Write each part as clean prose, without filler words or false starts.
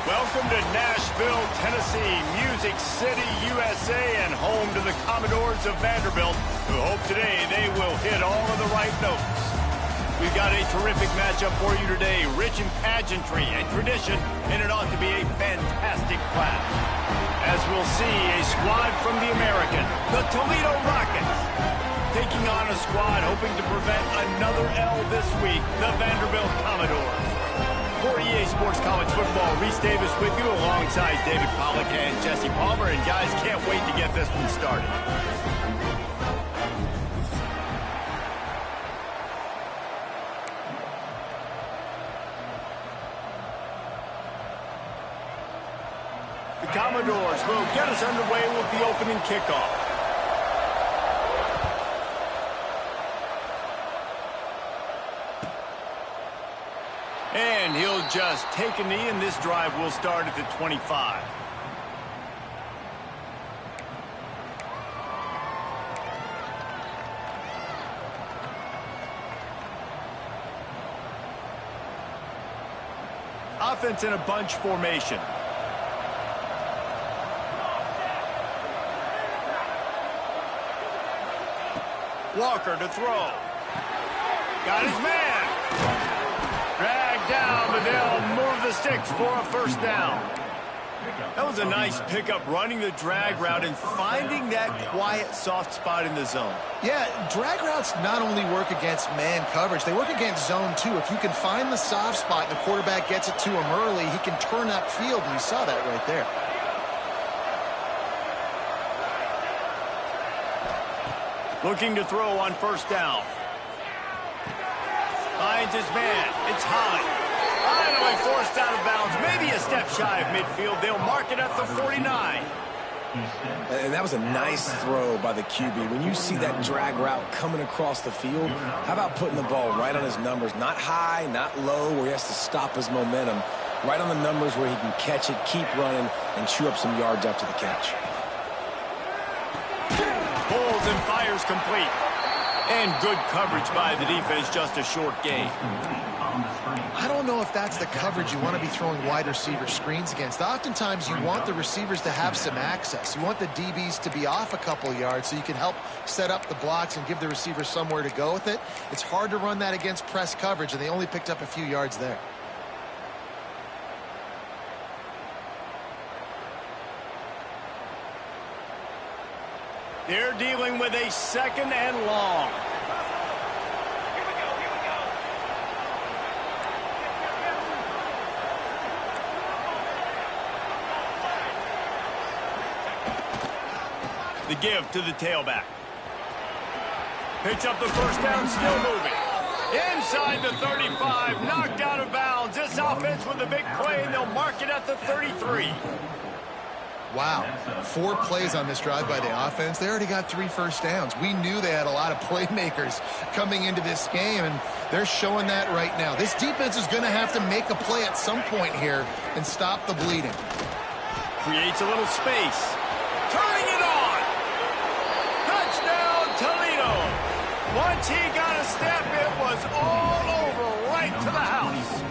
Welcome to Nashville, Tennessee, Music City, USA, and home to the Commodores of Vanderbilt, who hope today they will hit all of the right notes. We've got a terrific matchup for you today, rich in pageantry and tradition, and it ought to be a fantastic clash. As we'll see, a squad from the American, the Toledo Rockets, taking on a squad hoping to prevent another L this week, the Vanderbilt Commodores. For EA Sports College Football, Reese Davis with you alongside David Pollack and Jesse Palmer. And guys, can't wait to get this one started. The Commodores will get us underway with the opening kickoff. And he'll just take a knee, and this drive will start at the 25. Offense in a bunch formation. Walker to throw. Got his man. Dragged down, but they'll move the sticks for a first down. That was a nice pickup, running the drag route and finding that quiet, soft spot in the zone. Yeah, drag routes not only work against man coverage, they work against zone too. If you can find the soft spot and the quarterback gets it to him early, he can turn that field, and you saw that right there. Looking to throw on first down. Finds his man. It's high. Finally forced out of bounds. Maybe a step shy of midfield. They'll mark it at the 49. And that was a nice throw by the QB. When you see that drag route coming across the field, how about putting the ball right on his numbers? Not high, not low, where he has to stop his momentum. Right on the numbers where he can catch it, keep running, and chew up some yards after the catch. Pulls and fires complete. And good coverage by the defense, just a short gain. I don't know if that's the coverage you want to be throwing wide receiver screens against. Oftentimes, you want the receivers to have some access. You want the DBs to be off a couple yards so you can help set up the blocks and give the receiver somewhere to go with it. It's hard to run that against press coverage, and they only picked up a few yards there. They're dealing with a second and long. The give to the tailback. Picks up the first down, still moving. Inside the 35, knocked out of bounds. This offense with a big play, and they'll mark it at the 33. Wow, 4 plays on this drive by the offense. They already got 3 first downs. We knew they had a lot of playmakers coming into this game, and they're showing that right now. This defense is going to have to make a play at some point here and stop the bleeding. Creates a little space. Turning it on. Touchdown, Toledo. Once he got a step, it was all over, right to the house.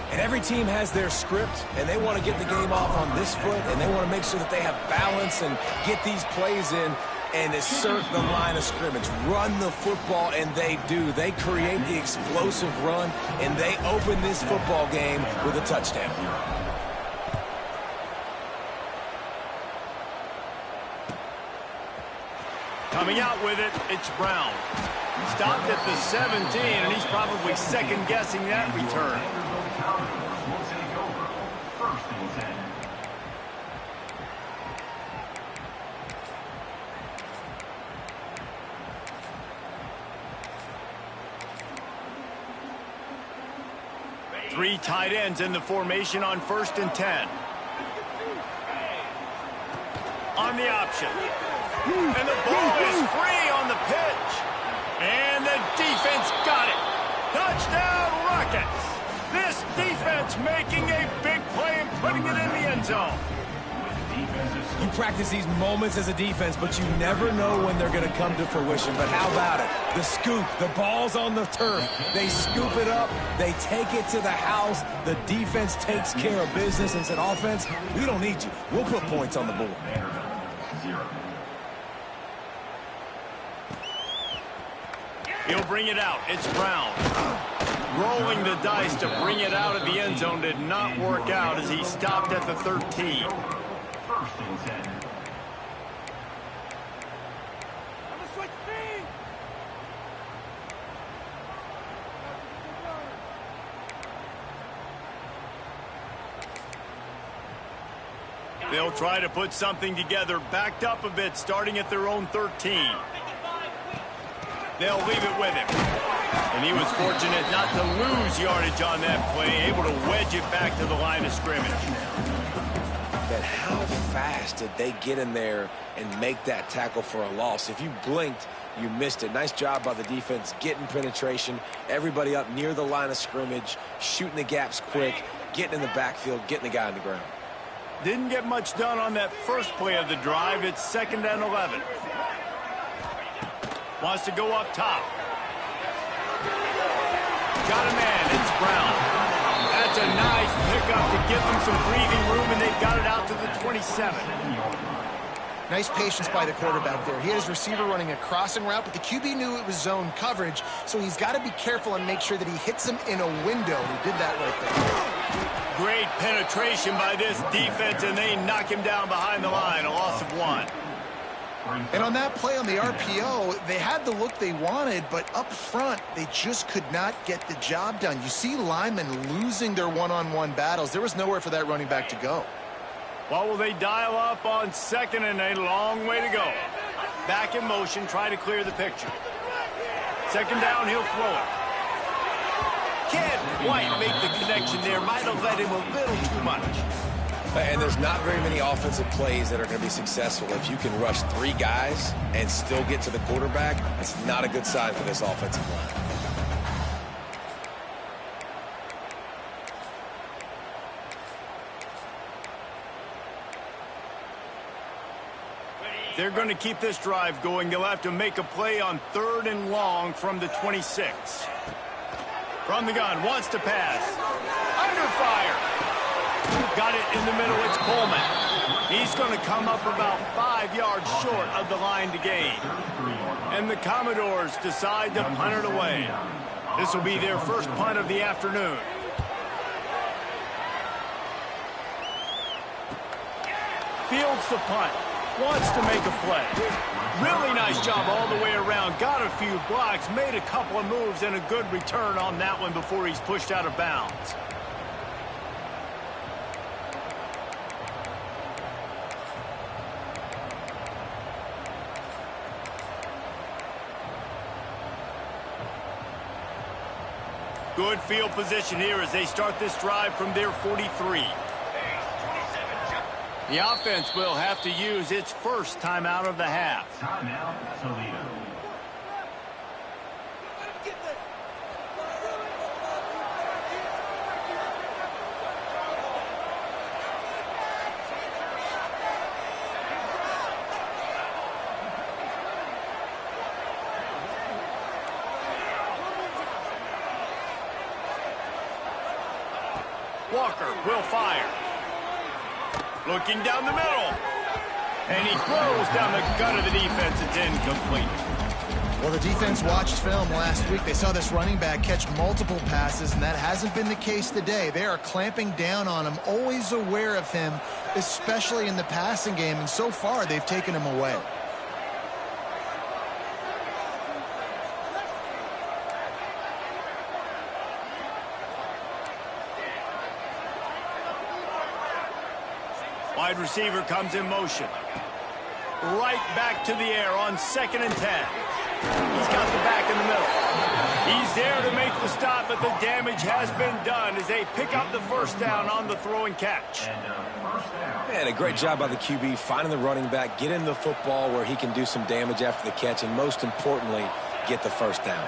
And every team has their script, and they want to get the game off on this foot, and they want to make sure that they have balance and get these plays in and assert the line of scrimmage. Run the football, and they do. They create the explosive run, and they open this football game with a touchdown. Coming out with it, it's Brown. Stopped at the 17, and he's probably second-guessing that return. Three tight ends in the formation on 1st and 10. On the option. And the ball is free on the pitch. And the defense got it. Touchdown, Rockets. This defense making a big play and putting it in the end zone. You practice these moments as a defense, but you never know when they're going to come to fruition. But how about it? The scoop, the ball's on the turf. They scoop it up. They take it to the house. The defense takes care of business and said, offense, we don't need you. We'll put points on the board. He'll bring it out. It's Brown. Rolling the dice to bring it out of the end zone did not work out as he stopped at the 13. They'll try to put something together, backed up a bit, starting at their own 13. They'll leave it with him. And he was fortunate not to lose yardage on that play, able to wedge it back to the line of scrimmage. But how fast did they get in there and make that tackle for a loss? If you blinked, you missed it. Nice job by the defense getting penetration, everybody up near the line of scrimmage, shooting the gaps quick, getting in the backfield, getting the guy on the ground. Didn't get much done on that first play of the drive. It's 2nd and 11. Wants to go up top. Got a man. It's Brown. That's a nice pickup to give them some breathing room, and they've got it out to the 27. Nice patience by the quarterback there. He had his receiver running a crossing route, but the QB knew it was zone coverage, so he's got to be careful and make sure that he hits him in a window. He did that right there. Great penetration by this defense, and they knock him down behind the line. A loss of 1. And on that play on the RPO, they had the look they wanted, but up front, they just could not get the job done. You see linemen losing their one-on-one battles. There was nowhere for that running back to go. Well, will they dial up on 2nd and a long way to go? Back in motion, try to clear the picture. 2nd down, he'll throw it. Can't quite make the connection there. Might have let him a little too much. And there's not very many offensive plays that are going to be successful if you can rush 3 guys and still get to the quarterback. That's not a good sign for this offensive line. They're going to keep this drive going. They'll have to make a play on 3rd and long from the 26. From the gun, wants to pass. Under fire. Got it in the middle. It's Coleman. He's going to come up about 5 yards short of the line to gain. And the Commodores decide to punt it away. This will be their first punt of the afternoon. Fields the punt. Wants to make a play. Really nice job all the way around. Got a few blocks, made a couple of moves, and a good return on that one before he's pushed out of bounds. Good field position here as they start this drive from their 43. The offense will have to use its first timeout of the half. Timeout, Toledo. Walker will fire. Looking down the middle. And he throws down the gut of the defense. It's incomplete. Well, the defense watched film last week. They saw this running back catch multiple passes, and that hasn't been the case today. They are clamping down on him, always aware of him, especially in the passing game, and so far they've taken him away. Wide receiver comes in motion. Right back to the air on 2nd and 10. He's got the back in the middle. He's there to make the stop, but the damage has been done as they pick up the first down on the throw and catch. And a great job by the QB finding the running back, getting the football where he can do some damage after the catch, and most importantly, get the first down.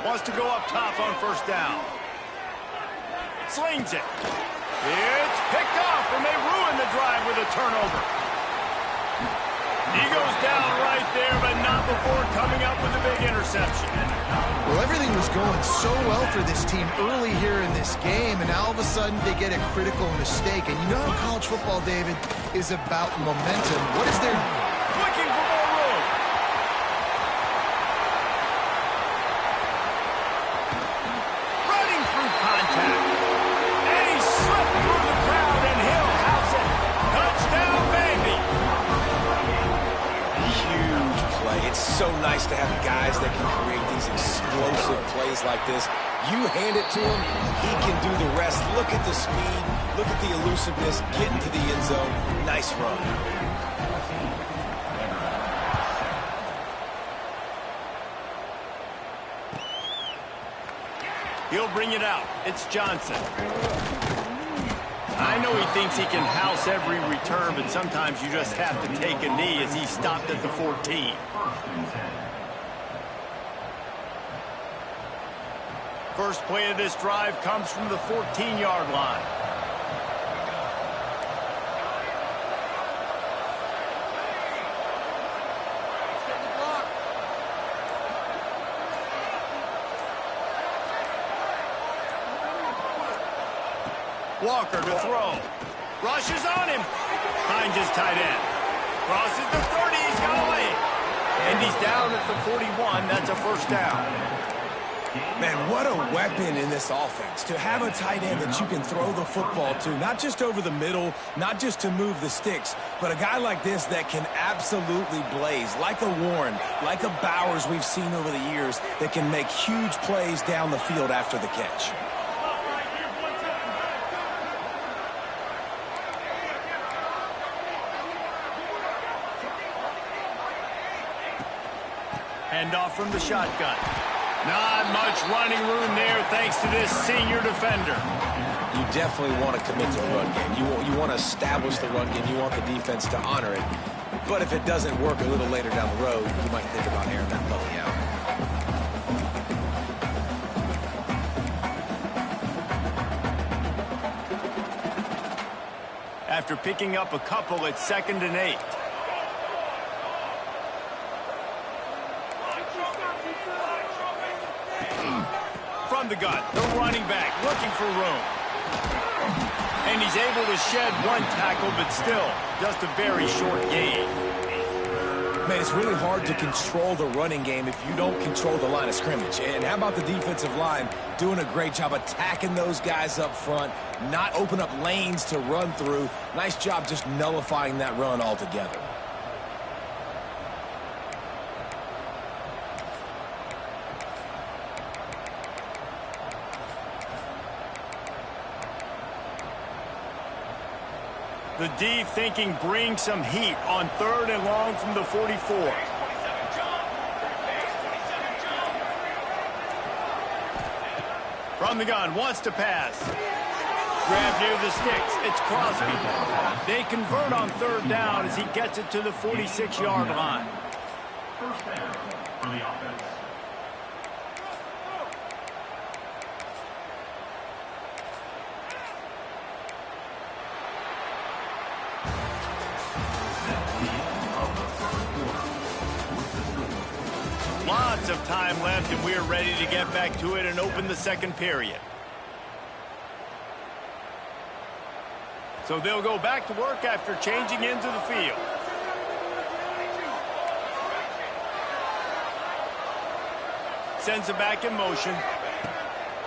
Wants to go up top on first down. Slings it. It's picked off, and they ruin the drive with a turnover. He goes down right there, but not before coming up with a big interception. Well, everything was going so well for this team early here in this game, and now all of a sudden they get a critical mistake. And you know how college football, David, is about momentum. What is their... Looking for more room. Running through contact. And he slipped through the crowd, and he'll house it. Touchdown, baby. Huge play. It's so nice to have guys that can create these explosive plays like this. You hand it to him, he can do the rest. Look at the speed, look at the elusiveness, get into the end zone. Nice run. He'll bring it out. It's Johnson. I know he thinks he can house every return, but sometimes you just have to take a knee as he stopped at the 14. First play of this drive comes from the 14-yard line. Walker to throw. Rushes on him. Finds his tight end. Crosses the 30. He's got away. And he's down at the 41. That's a first down. Man, what a weapon in this offense. To have a tight end that you can throw the football to, not just over the middle, not just to move the sticks, but a guy like this that can absolutely blaze, like a Warren, like a Bowers we've seen over the years, that can make huge plays down the field after the catch. Handoff from the shotgun. Not much running room there thanks to this senior defender. You definitely want to commit to the run game. You want to establish the run game. You want the defense to honor it. But if it doesn't work a little later down the road, you might think about airing that puppy out. After picking up a couple, it's 2nd and 8. From the gun, the running back looking for room. And he's able to shed one tackle, but still just a very short gain. Man, it's really hard to control the running game if you don't control the line of scrimmage. And how about the defensive line doing a great job attacking those guys up front, not open up lanes to run through. Nice job just nullifying that run altogether. The D thinking bring some heat on 3rd and long from the 44. From the gun, wants to pass. Grab near the sticks. It's Crosby. They convert on 3rd down as he gets it to the 46-yard line. First down for the offense. Lots of time left, and we're ready to get back to it and open the 2nd period. So they'll go back to work after changing into the field. Sends it back in motion.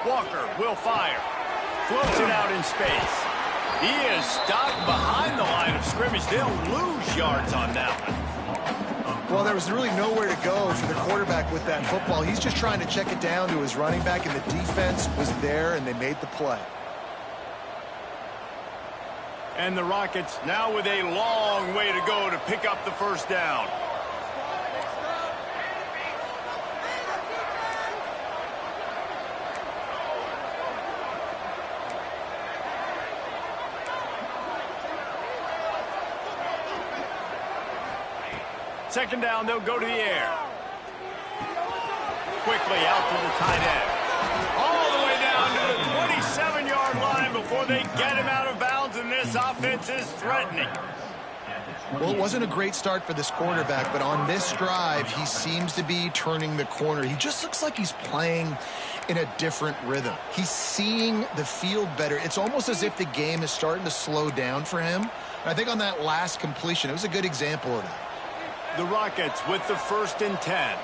Walker will fire. Floats it out in space. He is stopped behind the line of scrimmage. They'll lose yards on that one. Well, there was really nowhere to go for the quarterback with that football. He's just trying to check it down to his running back, and the defense was there, and they made the play. And the Rockets now with a long way to go to pick up the first down. Second down, they'll go to the air. quickly out to the tight end. All the way down to the 27-yard line before they get him out of bounds, and this offense is threatening. Well, it wasn't a great start for this quarterback, but on this drive, he seems to be turning the corner. He just looks like he's playing in a different rhythm. He's seeing the field better. It's almost as if the game is starting to slow down for him. And I think on that last completion, it was a good example of that. The Rockets with the 1st and 10.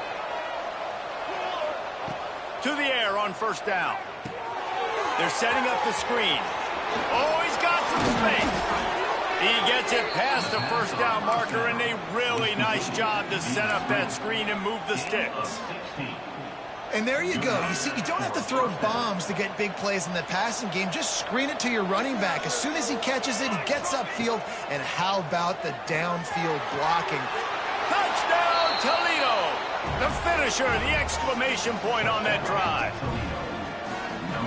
To the air on 1st down. They're setting up the screen. Oh, he's got some space. He gets it past the 1st down marker, and a really nice job to set up that screen and move the sticks. And there you go. You see, you don't have to throw bombs to get big plays in the passing game. Just screen it to your running back. As soon as he catches it, he gets upfield. And how about the downfield blocking? Touchdown, Toledo! The finisher, the exclamation point on that drive.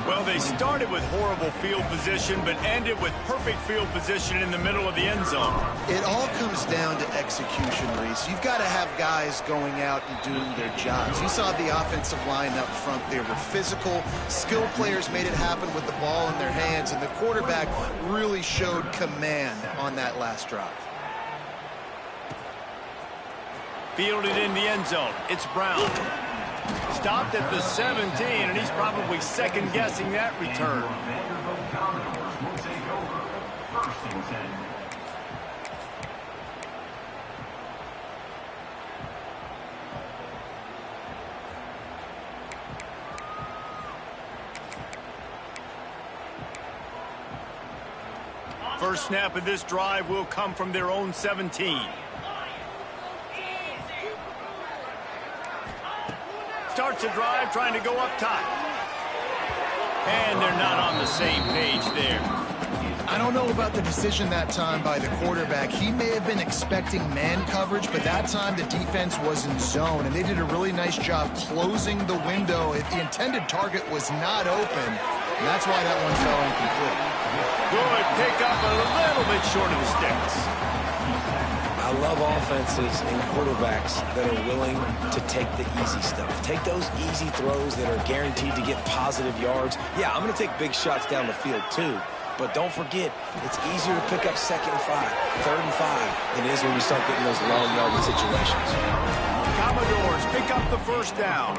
Well, they started with horrible field position, but ended with perfect field position in the middle of the end zone. It all comes down to execution, Reese. You've got to have guys going out and doing their jobs. You saw the offensive line up front. They were physical. Skilled players made it happen with the ball in their hands, and the quarterback really showed command on that last drive. Fielded in the end zone. It's Brown. Stopped at the 17, and he's probably second-guessing that return. First snap of this drive will come from their own 17. Starts a drive trying to go up top. And they're not on the same page there. I don't know about the decision that time by the quarterback. He may have been expecting man coverage, but that time the defense was in zone, and they did a really nice job closing the window. The intended target was not open, and that's why that one fell incomplete. Good pick up, a little bit short of the sticks. I love offenses and quarterbacks that are willing to take the easy stuff. Take those easy throws that are guaranteed to get positive yards. Yeah, I'm going to take big shots down the field too. But don't forget, it's easier to pick up 2nd and 5, 3rd and 5 than it is when you start getting those long yardage situations. Commodores pick up the 1st down.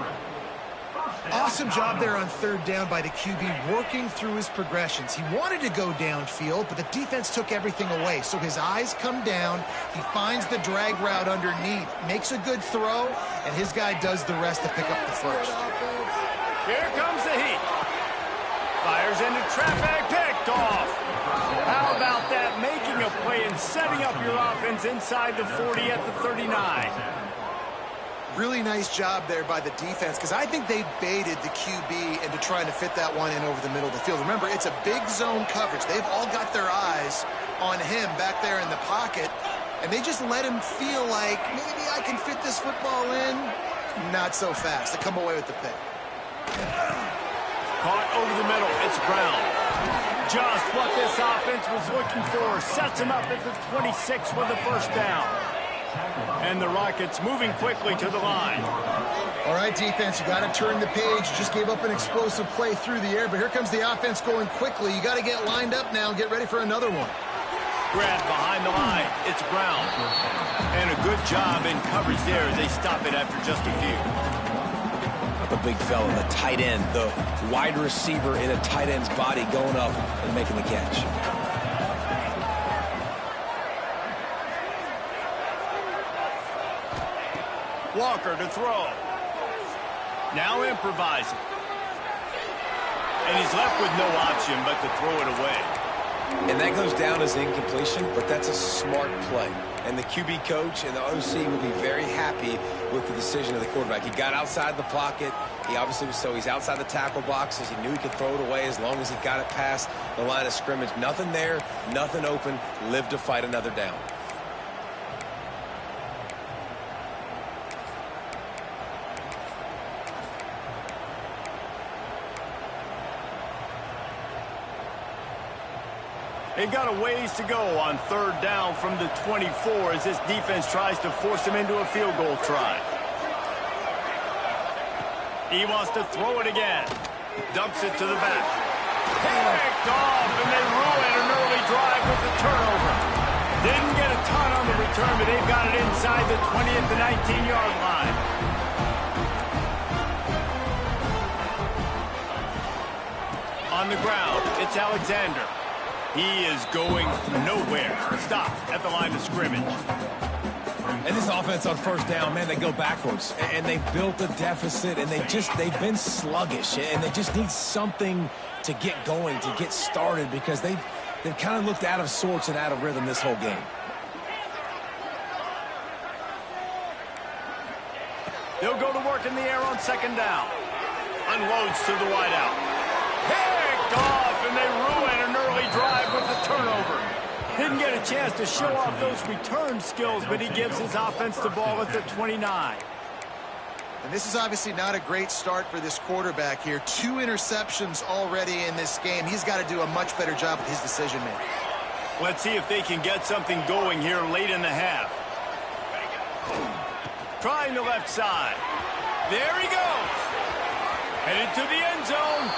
Awesome job there on 3rd down by the QB, working through his progressions. He wanted to go downfield, but the defense took everything away. So his eyes come down. He finds the drag route underneath, makes a good throw, and his guy does the rest to pick up the 1st. Here comes the heat. Fires into traffic, picked off. How about that? Making a play and setting up your offense inside the 40 at the 39. Really nice job there by the defense, because I think they baited the QB into trying to fit that one in over the middle of the field. Remember, it's a big zone coverage. They've all got their eyes on him back there in the pocket, and they just let him feel like, maybe I can fit this football in. Not so fast. They come away with the pick. Caught over the middle. It's Brown. Just what this offense was looking for. Sets him up at the 26 with the 1st down. And the Rockets moving quickly to the line. All right, defense, you got to turn the page. Just gave up an explosive play through the air, but here comes the offense going quickly. You got to get lined up now and get ready for another one. Grab behind the line. It's Brown. And a good job in coverage there as they stop it after just a few. The big fella, the tight end, the wide receiver in a tight end's body going up and making the catch. Walker to throw. Now improvising. And he's left with no option but to throw it away. And that goes down as incompletion, but that's a smart play. And the QB coach and the OC will be very happy with the decision of the quarterback. He got outside the pocket. He obviously was he's outside the tackle boxes. He knew he could throw it away as long as he got it past the line of scrimmage. Nothing there, nothing open. Live to fight another down. They've got a ways to go on 3rd down from the 24 as this defense tries to force him into a field goal try. He wants to throw it again. Dumps it to the back. Picked off, and they ruin an early drive with the turnover. Didn't get a ton on the return, but they've got it inside the 20 at the 19-yard line. On the ground, it's Alexander. He is going nowhere. Stop at the line of scrimmage. And this offense on first down, man, they go backwards. And they built a deficit, and they've been sluggish. And they just need something to get going, to get started, because they've kind of looked out of sorts and out of rhythm this whole game. They'll go to work in the air on second down. Unloads to the wideout. Picked off, and they ruin an early drive with the turnover. Didn't get a chance to show off those return skills, but he gives his offense the ball at the 29. And this is obviously not a great start for this quarterback here. 2 interceptions already in this game. He's got to do a much better job with his decision-making. Let's see if they can get something going here late in the half. Trying the left side. There he goes. Headed to the end zone.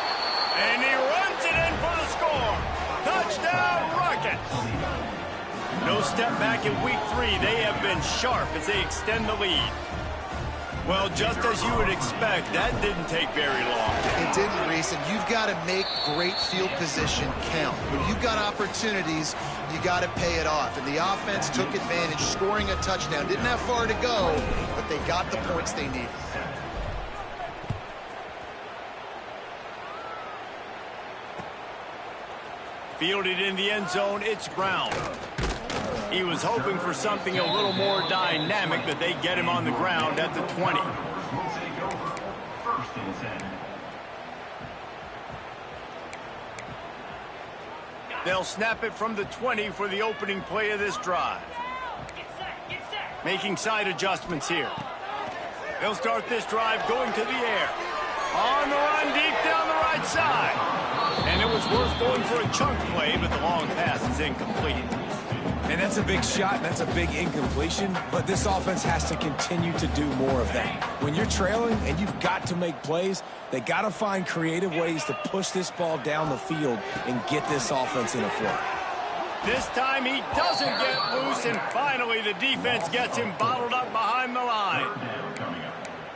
And he runs it in for the score. Touchdown, Rockets. No step back in week 3. They have been sharp as they extend the lead. Well, just as you would expect, that didn't take very long. It didn't, Reese, and you've got to make great field position count. When you've got opportunities, you got to pay it off. And the offense took advantage, scoring a touchdown. Didn't have far to go, but they got the points they needed. Fielded in the end zone, it's Brown. He was hoping for something a little more dynamic, but they get him on the ground at the 20. They'll snap it from the 20 for the opening play of this drive. Making side adjustments here. They'll start this drive going to the air. On the run deep down the right side. And it was worth going for a chunk play, but the long pass is incomplete. And that's a big shot, and that's a big incompletion, but this offense has to continue to do more of that. When you're trailing and you've got to make plays, they got to find creative ways to push this ball down the field and get this offense in a flow. This time he doesn't get loose, and finally the defense gets him bottled up behind the line.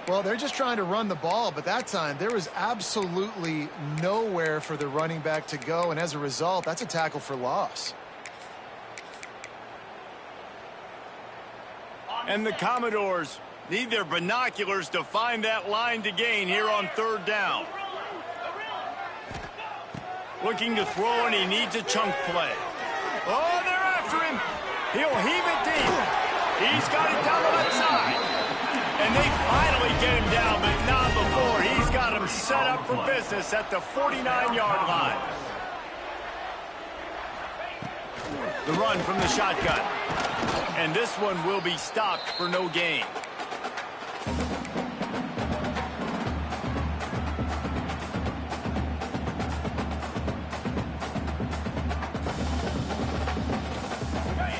Well, they're just trying to run the ball, but that time there was absolutely nowhere for the running back to go, and as a result, that's a tackle for loss. And the Commodores need their binoculars to find that line to gain here on third down. Looking to throw, and he needs a chunk play. Oh, they're after him. He'll heave it deep. He's got it down the left side. And they finally get him down, but not before. He's got him set up for business at the 49-yard line. The run from the shotgun. And this one will be stopped for no gain.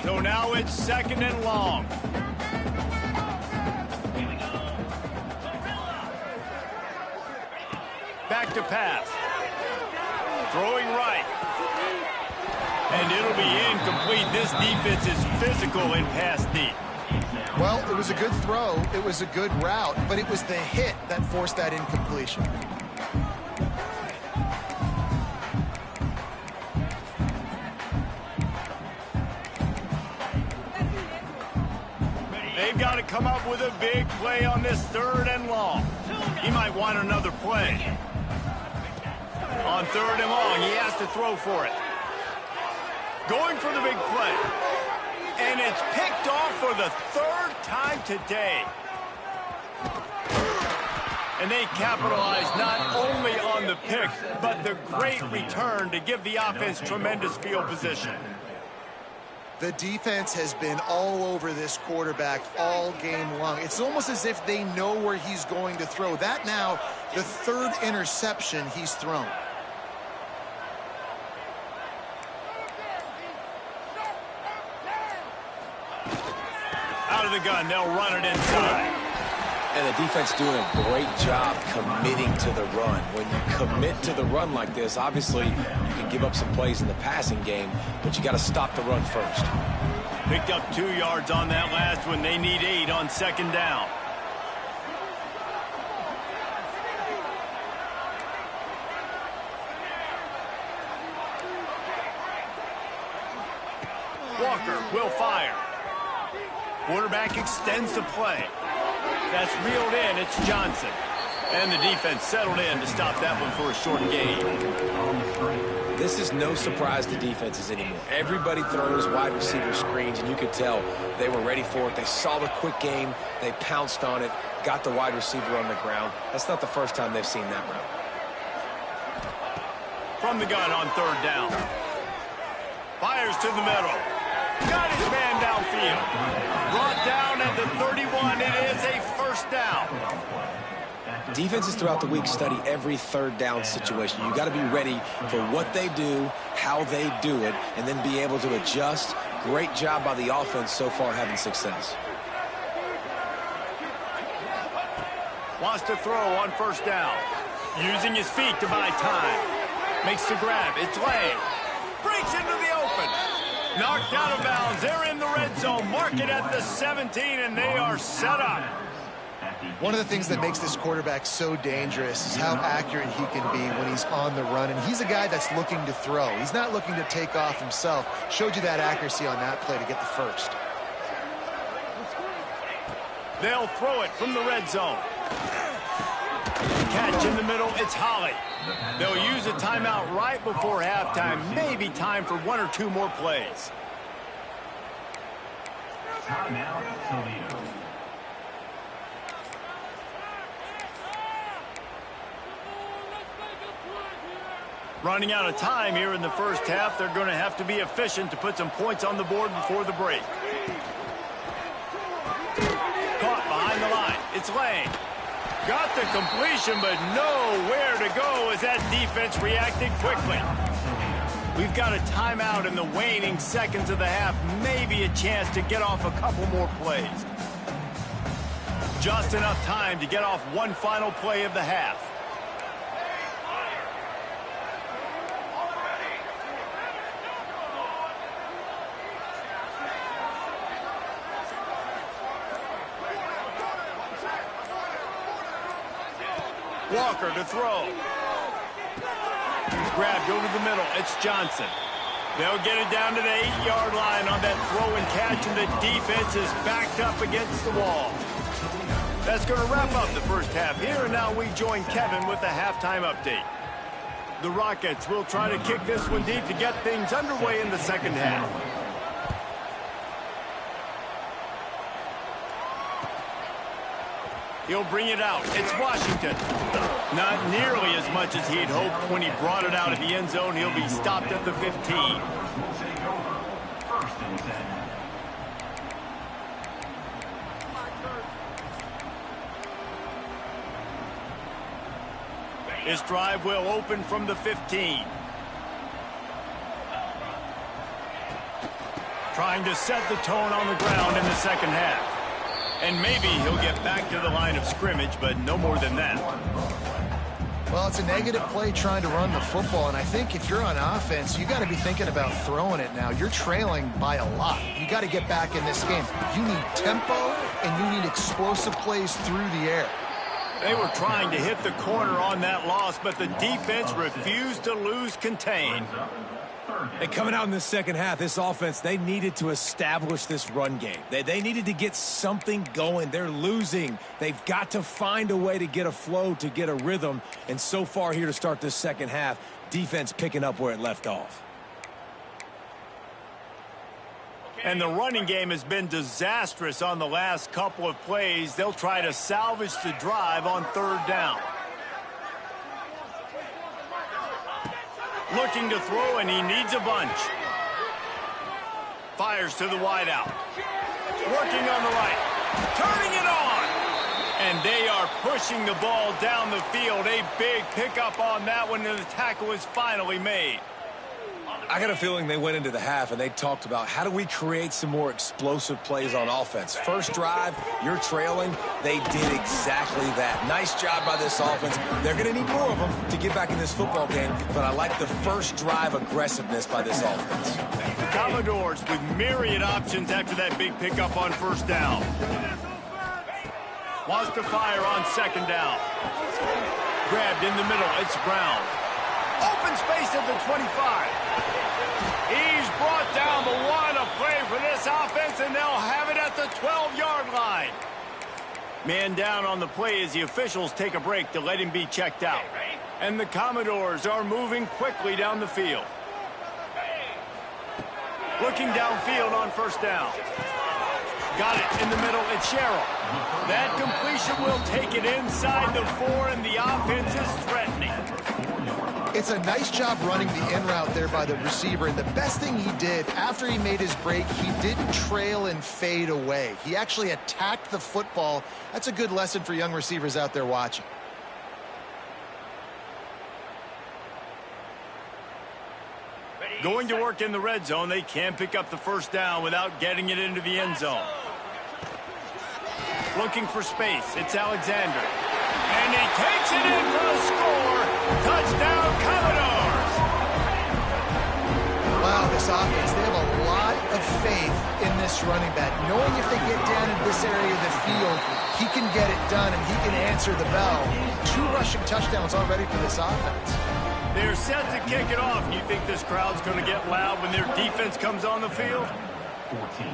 So now it's second and long. Back to pass. Throwing right. And it'll be incomplete. This defense is physical in pass deep. Well, it was a good throw. It was a good route, but it was the hit that forced that incompletion. They've got to come up with a big play on this third and long. He might want another play. On third and long, he has to throw for it. Going for the big play. And it's picked off for the third time today. And they capitalize not only on the pick, but the great return to give the offense tremendous field position. The defense has been all over this quarterback all game long. It's almost as if they know where he's going to throw. That now, the third interception he's thrown. Out of the gun, they'll run it inside. And the defense doing a great job committing to the run. When you commit to the run like this, obviously you can give up some plays in the passing game, but you got to stop the run first. Picked up 2 yards on that last one. They need 8 on second down. Walker will fire. Quarterback extends the play. That's reeled in. It's Johnson. And the defense settled in to stop that one for a short gain. This is no surprise to defenses anymore. Everybody throws wide receiver screens, and you could tell they were ready for it. They saw the quick game. They pounced on it, got the wide receiver on the ground. That's not the first time they've seen that route. From the gun on third down. Fires to the middle. Got his man downfield. Brought down at the 31. It is a first down. Defenses throughout the week study every third down situation. You got to be ready for what they do, how they do it, and then be able to adjust. Great job by the offense so far having success. Wants to throw on first down. Using his feet to buy time. Makes the grab. It's Lane. Breaks into the open. Knocked out of bounds. They're in the red zone. Mark it at the 17, and they are set up. One of the things that makes this quarterback so dangerous is how accurate he can be when he's on the run. And he's a guy that's looking to throw. He's not looking to take off himself. Showed you that accuracy on that play to get the first. They'll throw it from the red zone. Catch in the middle. It's Holly. They'll use a timeout right before halftime. Maybe time for 1 or 2 more plays. Timeout, Toledo. Running out of time here in the first half. They're going to have to be efficient to put some points on the board before the break. Caught behind the line. It's Lane. Got the completion, but nowhere to go as that defense reacted quickly. We've got a timeout in the waning seconds of the half. Maybe a chance to get off a couple more plays. Just enough time to get off one final play of the half. Walker to throw. He's grabbed over the middle. It's Johnson. They'll get it down to the 8-yard line on that throw and catch, and the defense is backed up against the wall. That's going to wrap up the first half here, and now we join Kevin with the halftime update. The Rockets will try to kick this one deep to get things underway in the second half. He'll bring it out. It's Washington. Not nearly as much as he'd hoped when he brought it out of the end zone. He'll be stopped at the 15. His drive will open from the 15. Trying to set the tone on the ground in the second half. And maybe he'll get back to the line of scrimmage, but no more than that. Well, it's a negative play trying to run the football, and I think if you're on offense, you got to be thinking about throwing it now. You're trailing by a lot. You got to get back in this game. You need tempo, and you need explosive plays through the air. They were trying to hit the corner on that loss, but the defense refused to lose contain. And coming out in the second half, this offense, they needed to establish this run game. They needed to get something going. They're losing. They've got to find a way to get a flow, to get a rhythm. And so far here to start this second half, defense picking up where it left off. And the running game has been disastrous on the last couple of plays. They'll try to salvage the drive on third down. Looking to throw, and he needs a bunch. Fires to the wideout. Working on the right. Turning it on. And they are pushing the ball down the field. A big pickup on that one, and the tackle is finally made. I got a feeling they went into the half and they talked about how do we create some more explosive plays on offense. First drive, you're trailing. They did exactly that. Nice job by this offense. They're going to need more of them to get back in this football game, but I like the first drive aggressiveness by this offense. The Commodores with myriad options after that big pickup on first down. Wants to fire on second down. Grabbed in the middle. It's Brown. Open space at the 25. He's brought down the one. A play for this offense, and they'll have it at the 12-yard line. Man down on the play as the officials take a break to let him be checked out. And the Commodores are moving quickly down the field. Looking downfield on first down. Got it in the middle. It's Sherrill. That completion will take it inside the 4, and the offense is threatening. It's a nice job running the in route there by the receiver, and the best thing he did after he made his break, he didn't trail and fade away. He actually attacked the football. That's a good lesson for young receivers out there watching. Going to work in the red zone. They can't pick up the first down without getting it into the end zone. Looking for space. It's Alexander. And he takes it in for a score. Touchdown, Commodores. Wow, this offense, they have a lot of faith in this running back. Knowing if they get down in this area of the field, he can get it done and he can answer the bell. 2 rushing touchdowns already for this offense. They're set to kick it off. You think this crowd's going to get loud when their defense comes on the field? 14.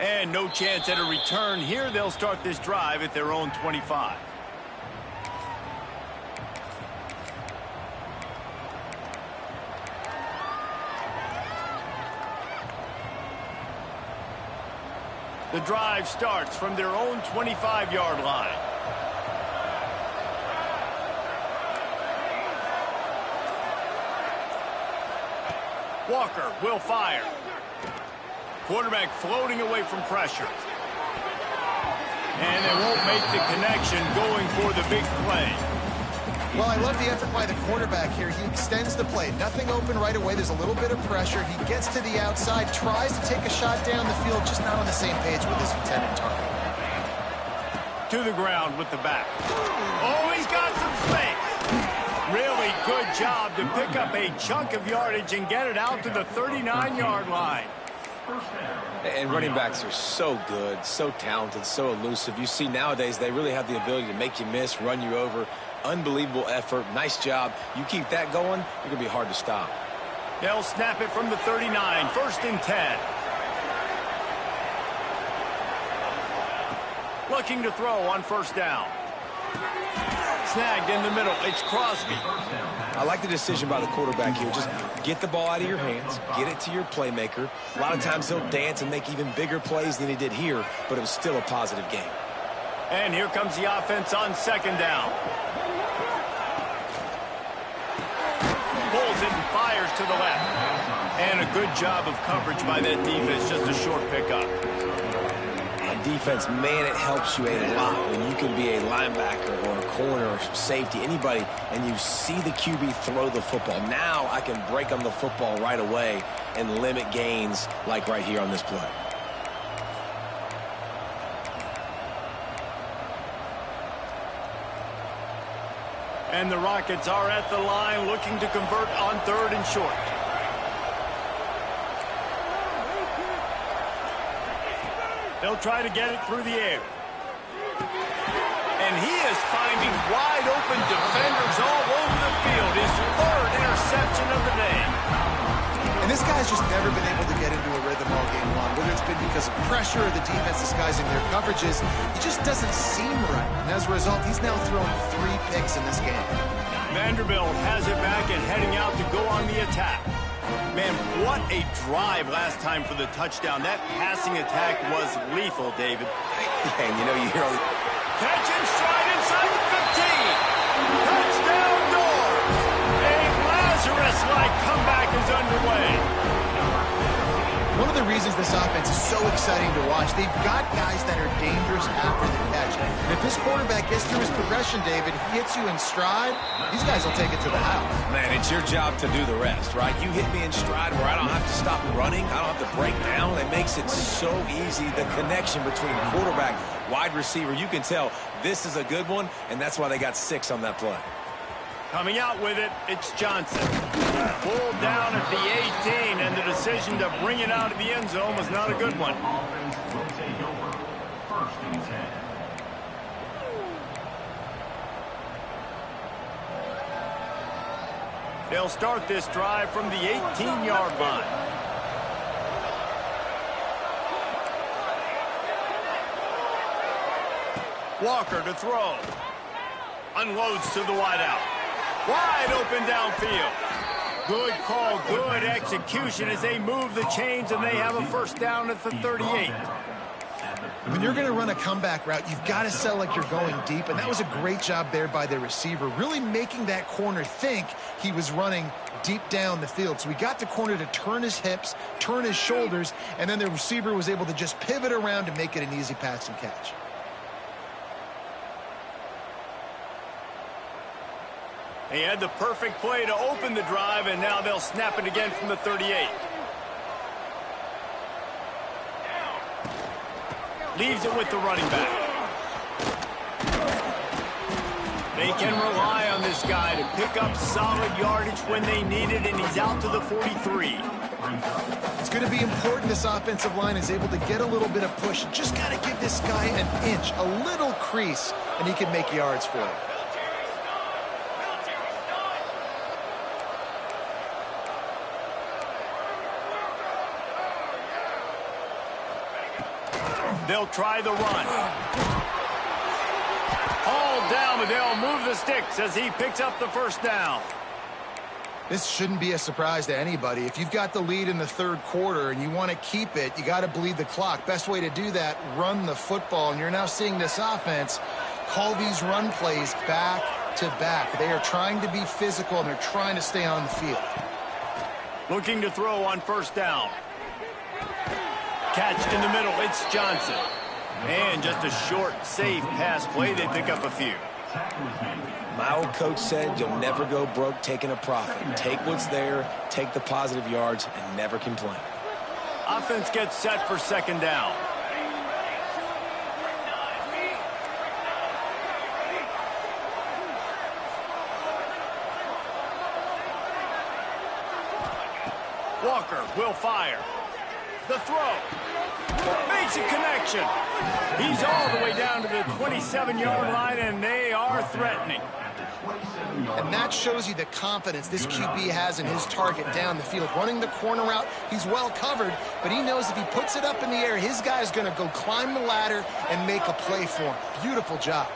And no chance at a return here. They'll start this drive at their own 25. The drive starts from their own 25-yard line. Walker will fire. Quarterback floating away from pressure. And they won't make the connection going for the big play. Well, I love the effort by the quarterback here. He extends the play. Nothing open right away. There's a little bit of pressure. He gets to the outside, tries to take a shot down the field, just not on the same page with his intended target. To the ground with the back. Oh, he's got some space. Really good job to pick up a chunk of yardage and get it out to the 39-yard line. And running backs are so good, so talented, so elusive. You see nowadays they really have the ability to make you miss, run you over. Unbelievable effort. Nice job. You keep that going, you're going to be hard to stop. They'll snap it from the 39. First and 10. Looking to throw on first down. Snagged in the middle. It's Crosby. I like the decision by the quarterback here. Just get the ball out of your hands, get it to your playmaker. A lot of times he'll dance and make even bigger plays than he did here, but it was still a positive game. And here comes the offense on second down. Pulls it and fires to the left. And a good job of coverage by that defense. Just a short pickup. On defense, man, it helps you a lot when you can be a linebacker or a corner or safety, anybody, and you see the QB throw the football. Now I can break on the football right away and limit gains like right here on this play. And the Rockets are at the line looking to convert on third and short. They'll try to get it through the air. And he is finding wide open defenders all over the field. His third interception of the day. And this guy's just never been able to get into a rhythm all game long. Whether it's been because of pressure or the defense disguising their coverages, he just doesn't seem right. And as a result, he's now thrown 3 picks in this game. Vanderbilt has it back and heading out to go on the attack. Man, what a drive last time for the touchdown. That passing attack was lethal, David. And you know, you hear all the... Catch and stride inside the 15. Touchdown, Doors. A Lazarus-like comeback is underway. one of the reasons this offense is so exciting to watch, they've got guys that are dangerous after the catch. And if this quarterback gets through his progression, David, he hits you in stride, these guys will take it to the house. Man, it's your job to do the rest, right? You hit me in stride where I don't have to stop running. I don't have to break down. It makes it so easy. The connection between quarterback, wide receiver, you can tell this is a good one, and that's why they got 6 on that play. Coming out with it, it's Johnson. Pulled down at the 18, and the decision to bring it out of the end zone was not a good one. Offense will take over. 1st and 10. They'll start this drive from the 18-yard line. Walker to throw. Unloads to the wideout. Wide open downfield. Good call, good execution as they move the chains, and they have a first down at the 38. When you're going to run a comeback route, you've got to sell like you're going deep, and that was a great job there by the receiver, really making that corner think he was running deep down the field. So we got the corner to turn his hips, turn his shoulders, and then the receiver was able to just pivot around to make it an easy pass and catch. They had the perfect play to open the drive, and now they'll snap it again from the 38. Leaves it with the running back. They can rely on this guy to pick up solid yardage when they need it, and he's out to the 43. It's going to be important this offensive line is able to get a little bit of push. Just got to give this guy an inch, a little crease, and he can make yards for it. They'll try the run. Hauled down, but they'll move the sticks as he picks up the first down. This shouldn't be a surprise to anybody. If you've got the lead in the 3rd quarter and you want to keep it, you got to bleed the clock. Best way to do that, run the football. And you're now seeing this offense call these run plays back to back. They are trying to be physical, and they're trying to stay on the field. Looking to throw on first down. Catched in the middle, it's Johnson. And just a short, safe pass play. They pick up a few. My old coach said you'll never go broke taking a profit. Take what's there, take the positive yards, and never complain. Offense gets set for 2nd down. Walker will fire. The throw. Makes a connection. He's all the way down to the 27-yard line, and they are threatening. And that shows you the confidence this QB has in his target down the field. Running the corner out, he's well covered, but he knows if he puts it up in the air, his guy's going to go climb the ladder and make a play for him. Beautiful job.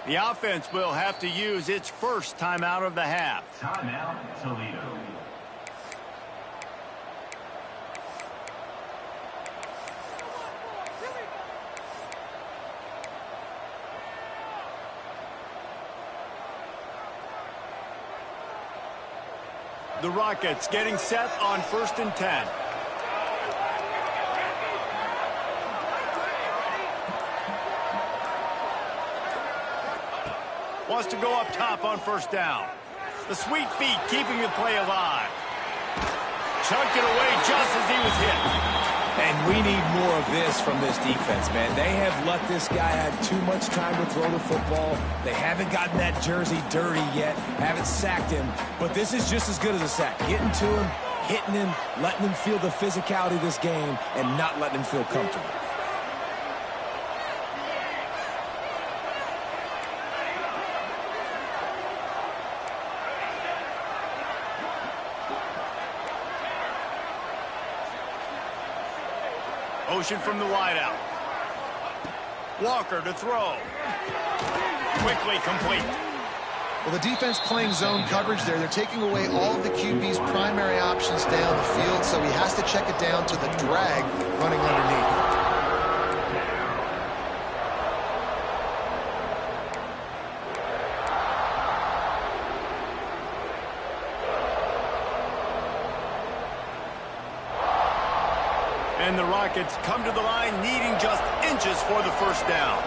The offense will have to use its first timeout of the half. Timeout, Toledo. The Rockets getting set on 1st and 10. Wants to go up top on first down. The sweet feet keeping the play alive. Chunked it away just as he was hit. And we need more of this from this defense, man. They have let this guy have too much time to throw the football. They haven't gotten that jersey dirty yet, haven't sacked him. But this is just as good as a sack. Getting to him, hitting him, letting him feel the physicality of this game, and not letting him feel comfortable. motion from the wideout. Walker to throw. Quickly complete. Well, the defense playing zone coverage there. They're taking away all of the QB's primary options down the field, so he has to check it down to the drag running underneath. And the Rockets come to the line needing just inches for the first down.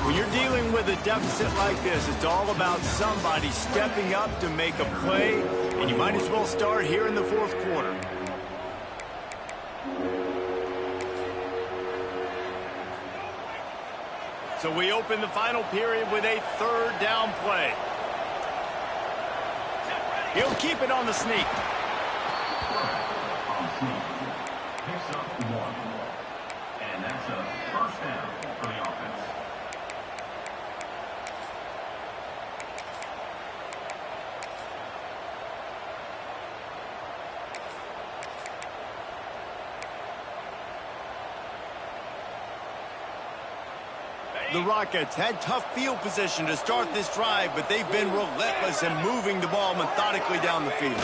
When you're dealing with a deficit like this, it's all about somebody stepping up to make a play, and you might as well start here in the fourth quarter. So we open the final period with a third down play. He'll keep it on the sneak. Picks up 1. And that's a first down for the offense. The Rockets had tough field position to start this drive, but they've been relentless in moving the ball methodically down the field.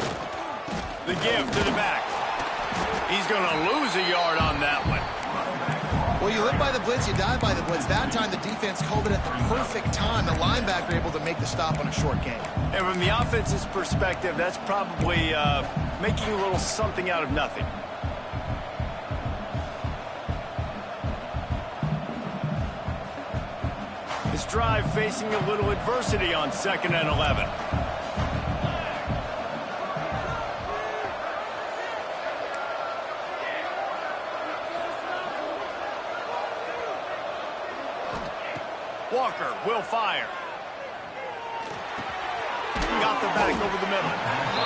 The give to the back. He's going to lose a yard on that one. Well, you live by the blitz, you die by the blitz. That time the defense called it at the perfect time. The linebacker able to make the stop on a short gain. And from the offense's perspective, that's probably making a little something out of nothing. This drive facing a little adversity on 2nd and 11. Walker will fire. Got the back over the middle.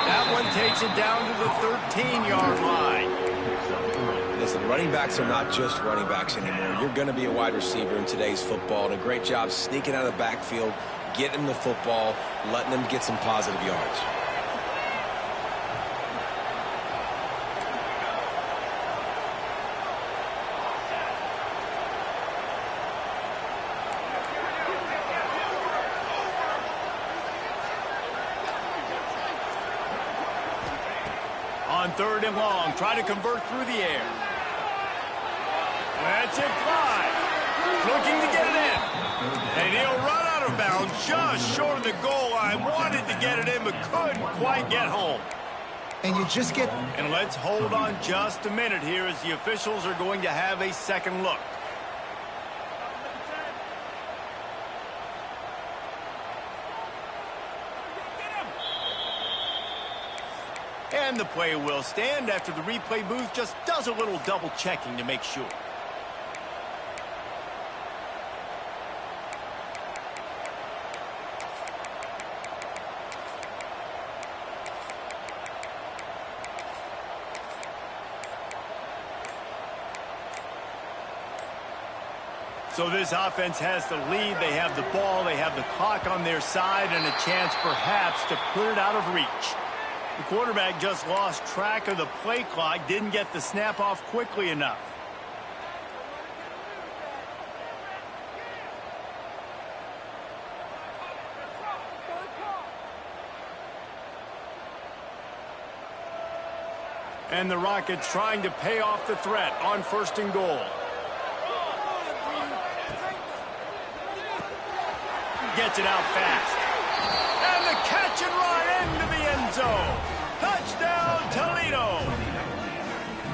That one takes it down to the 13-yard line. Listen, running backs are not just running backs anymore. You're going to be a wide receiver in today's football, and a great job sneaking out of the backfield, getting the football, letting them get some positive yards. On 3rd and long, try to convert through the air. That's it, fly. Looking to get it in. And he'll run out of bounds just short of the goal line. Wanted to get it in, but couldn't quite get home. And you just get... And let's hold on just a minute here as the officials are going to have a second look. And the play will stand after the replay booth just does a little double checking to make sure. So this offense has the lead. They have the ball. They have the clock on their side and a chance perhaps to put it out of reach. The quarterback just lost track of the play clock, didn't get the snap off quickly enough. And the Rockets trying to pay off the threat on 1st and goal. Gets it out fast. And the catch and run into the end zone. Touchdown, Toledo.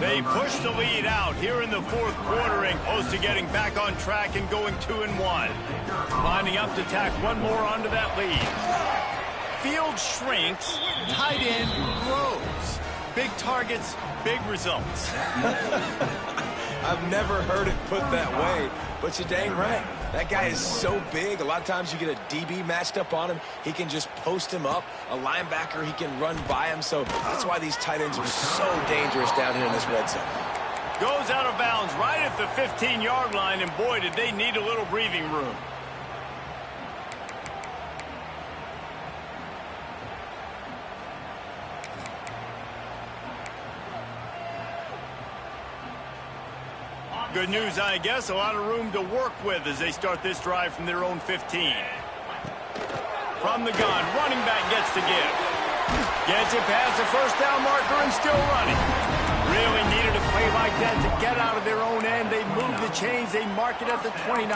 They push the lead out here in the 4th quarter and close to getting back on track and going 2-1. Lining up to tack one more onto that lead. Field shrinks, tight end grows. Big targets, big results. I've never heard it put that way, but you're dang right. That guy is so big. A lot of times you get a DB matched up on him. He can just post him up. A linebacker, he can run by him. So that's why these tight ends are so dangerous down here in this red zone. Goes out of bounds right at the 15-yard line, and boy, did they need a little breathing room. Good news, I guess. A lot of room to work with as they start this drive from their own 15. From the gun, running back gets to give. Gets it past the first down marker and still running. Really needed a play like that to get out of their own end. They move the chains. They mark it at the 29.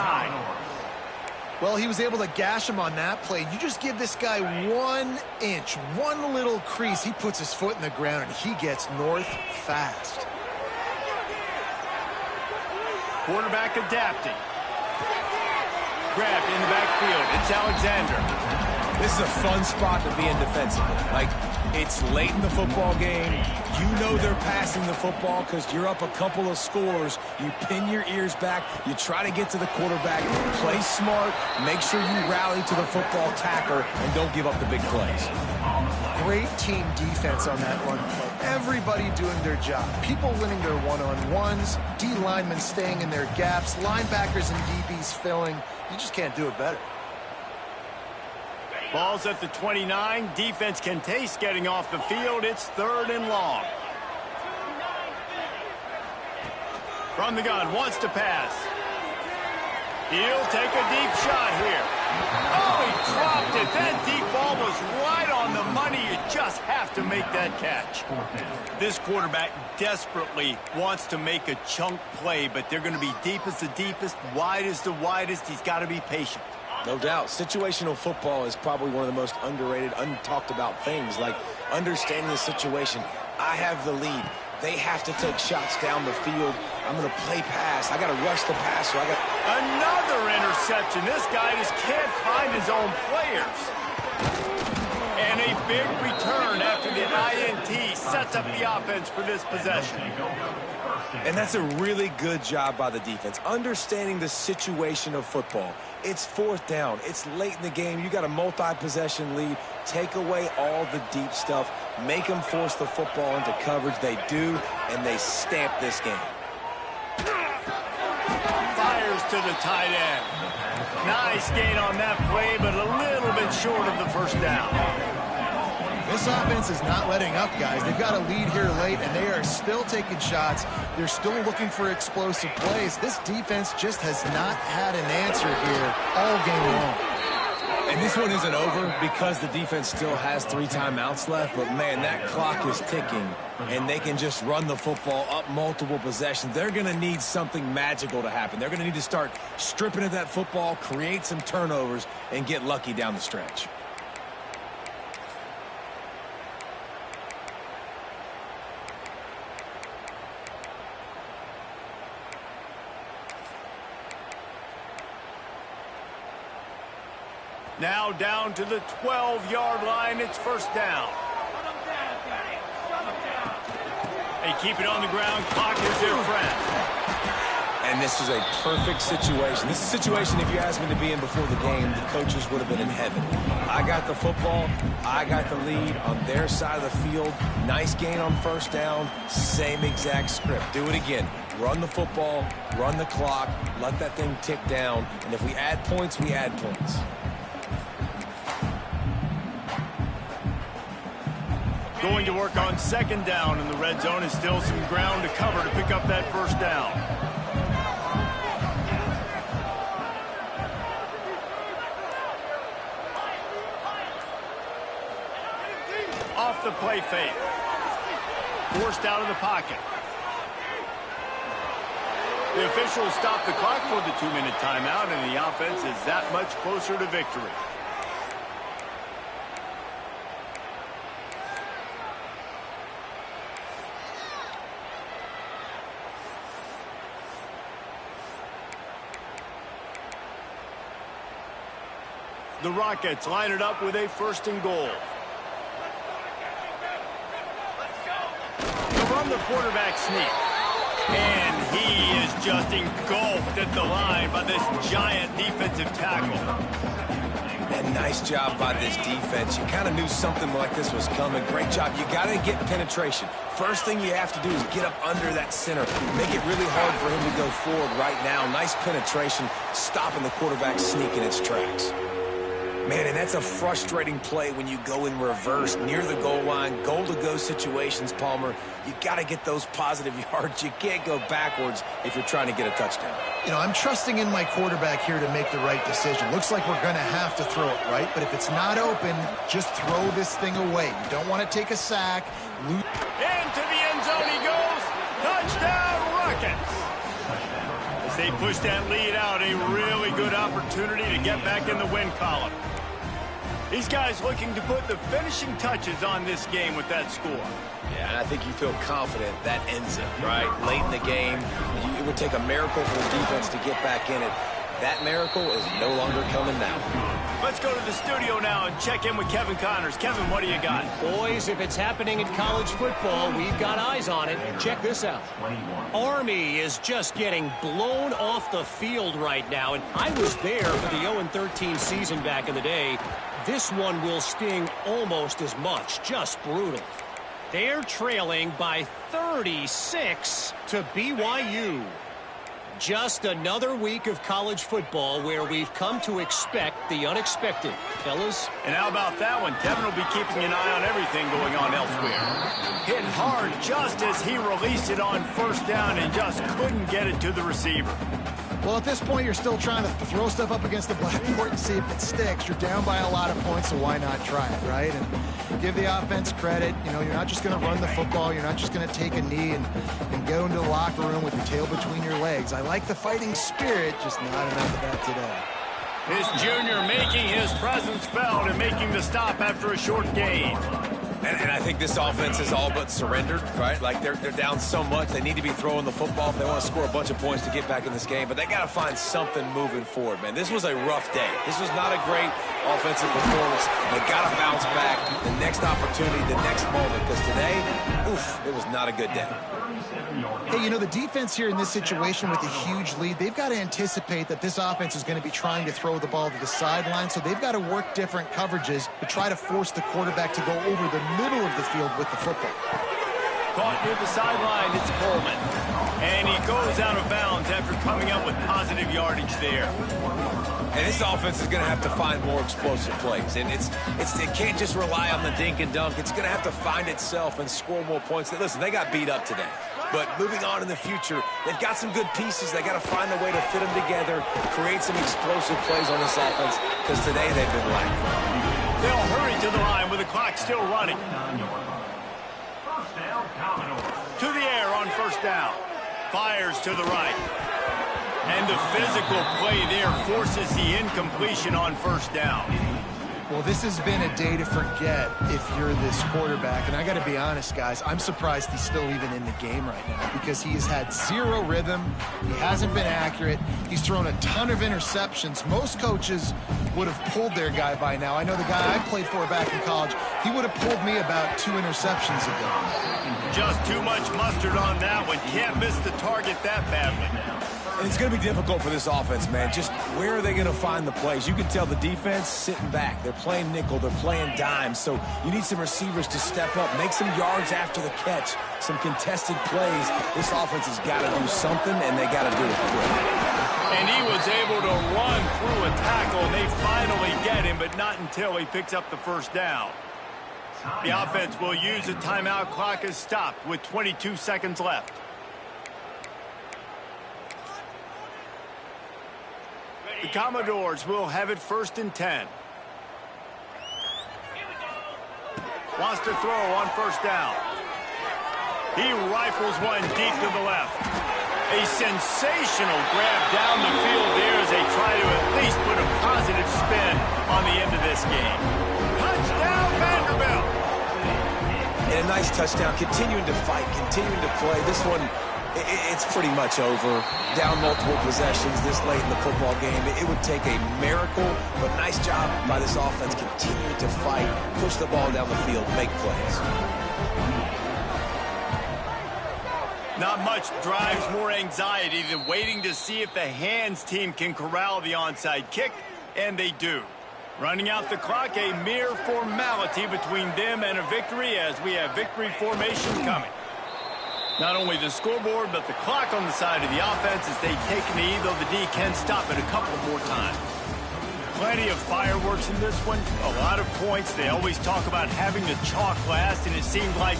Well, he was able to gash him on that play. You just give this guy 1 inch, one little crease. He puts his foot in the ground, and he gets north fast. Quarterback adapting. Grabbed in the backfield. It's Alexander. This is a fun spot to be in defensively. Like, it's late in the football game. You know they're passing the football because you're up a couple of scores. You pin your ears back. You try to get to the quarterback. Play smart. Make sure you rally to the football tackle and don't give up the big plays. Great team defense on that run play. Everybody doing their job. People winning their one-on-ones. D linemen staying in their gaps. Linebackers and DBs filling. You just can't do it better. Ball's at the 29. Defense can taste getting off the field. It's 3rd and long. From the gun, wants to pass. He'll take a deep shot here. Oh, he dropped it. That deep ball was right on the money. You just have to make that catch. This quarterback desperately wants to make a chunk play, but they're going to be deep as the deepest, wide as the widest. He's got to be patient. No doubt. Situational football is probably one of the most underrated, untalked about things, like understanding the situation. I have the lead. They have to take shots down the field. I'm going to play pass. I got to rush the passer. Another interception. This guy just can't find his own players. And a big return after the INT sets up the offense for this possession. And that's a really good job by the defense, understanding the situation of football. It's 4th down. It's late in the game. You got a multi-possession lead. Take away all the deep stuff. Make them force the football into coverage. They do, and they stamp this game. Fires to the tight end. Nice gain on that play, but a little bit short of the first down. This offense is not letting up, guys. They've got a lead here late, and they are still taking shots. They're still looking for explosive plays. This defense just has not had an answer here all game long. And this one isn't over because the defense still has 3 timeouts left, but, man, that clock is ticking, and they can just run the football up multiple possessions. They're going to need something magical to happen. They're going to need to start stripping at that football, create some turnovers, and get lucky down the stretch. Now down to the 12-yard line. It's 1st down. They keep it on the ground. Clock is their friend. And this is a perfect situation. This is a situation, if you asked me to be in before the game, the coaches would have been in heaven. I got the football. I got the lead on their side of the field. Nice gain on 1st down. Same exact script. Do it again. Run the football. Run the clock. Let that thing tick down. And if we add points, we add points. Going to work on 2nd down in the red zone, and still some ground to cover to pick up that 1st down. Off the play fake. Forced out of the pocket. The officials stop the clock for the 2-minute timeout, and the offense is that much closer to victory. The Rockets line it up with a 1st and goal. They'll run the quarterback sneak. And he is just engulfed at the line by this giant defensive tackle. And nice job by this defense. You kind of knew something like this was coming. Great job. You got to get penetration. First thing you have to do is get up under that center. Make it really hard for him to go forward right now. Nice penetration, stopping the quarterback sneak in its tracks. Man, and that's a frustrating play when you go in reverse near the goal line, goal-to-go situations, Palmer. You got to get those positive yards. You can't go backwards if you're trying to get a touchdown. You know, I'm trusting in my quarterback here to make the right decision. Looks like we're going to have to throw it, right? But if it's not open, just throw this thing away. You don't want to take a sack. Into the end zone he goes. Touchdown, Rockets. As they push that lead out, a really good opportunity to get back in the win column. These guys looking to put the finishing touches on this game with that score. Yeah, and I think you feel confident that ends it, right? Late in the game, it would take a miracle for the defense to get back in it. That miracle is no longer coming now. Let's go to the studio now and check in with Kevin Connors. Kevin, what do you got? Boys, if it's happening in college football, we've got eyes on it. Check this out. Army is just getting blown off the field right now, and I was there for the 0-13 season back in the day. This one will sting almost as much. Just brutal. They're trailing by 36 to BYU. Just another week of college football where we've come to expect the unexpected. Fellas? And how about that one? Kevin will be keeping an eye on everything going on elsewhere. Hit hard just as he released it on first down and just couldn't get it to the receiver. Well, at this point, you're still trying to throw stuff up against the blackboard and see if it sticks. You're down by a lot of points, so why not try it, right? And give the offense credit. You know, you're not just going to run the football. You're not just going to take a knee and go into the locker room with your tail between your legs. I like the fighting spirit, just not enough of that today. This junior making his presence felt and making the stop after a short gain. And I think this offense is all but surrendered, right? Like they're down so much. They need to be throwing the football if they want to score a bunch of points to get back in this game. But they got to find something moving forward, man. This was a rough day. This was not a great offensive performance. They got to bounce back the next opportunity, the next moment. Because today, oof, it was not a good day. Hey, you know, the defense here in this situation with a huge lead, they've got to anticipate that this offense is going to be trying to throw the ball to the sideline, so they've got to work different coverages to try to force the quarterback to go over the middle of the field with the football. Caught near the sideline, it's Coleman. And he goes out of bounds after coming up with positive yardage there. And this offense is going to have to find more explosive plays. And it can't just rely on the dink and dunk. It's going to have to find itself and score more points. Listen, they got beat up today. But moving on in the future, they've got some good pieces. They got to find a way to fit them together, create some explosive plays on this offense, because today they've been lacking. They'll hurry to the line with the clock still running. To the air on first down. Fires to the right. And the physical play there forces the incompletion on first down. Well, this has been a day to forget if you're this quarterback. And I got to be honest, guys, I'm surprised he's still even in the game right now because he has had zero rhythm. He hasn't been accurate. He's thrown a ton of interceptions. Most coaches would have pulled their guy by now. I know the guy I played for back in college, he would have pulled me about 2 interceptions ago. Just too much mustard on that one. Can't miss the target that badly. And it's going to be difficult for this offense, man. Just where are they going to find the plays? You can tell the defense sitting back. They're playing nickel. They're playing dime. So you need some receivers to step up, make some yards after the catch, some contested plays. This offense has got to do something, and they got to do it quick. And he was able to run through a tackle, and they finally get him, but not until he picks up the first down. The offense will use the timeout. Clock is stopped with 22 seconds left. The Commodores will have it 1st and 10. Wants to throw on first down. He rifles one deep to the left. A sensational grab down the field there as they try to at least put a positive spin on the end of this game. Touchdown, Vanderbilt! And a nice touchdown, continuing to fight, continuing to play. This one, it's pretty much over. Down multiple possessions this late in the football game. It would take a miracle, but nice job by this offense continuing to fight, push the ball down the field, make plays. Not much drives more anxiety than waiting to see if the hands team can corral the onside kick, and they do. Running out the clock, a mere formality between them and a victory as we have victory formation coming. Not only the scoreboard, but the clock on the side of the offense as they take a knee, though the D can stop it a couple more times. Plenty of fireworks in this one. A lot of points. They always talk about having the chalk last, and it seemed like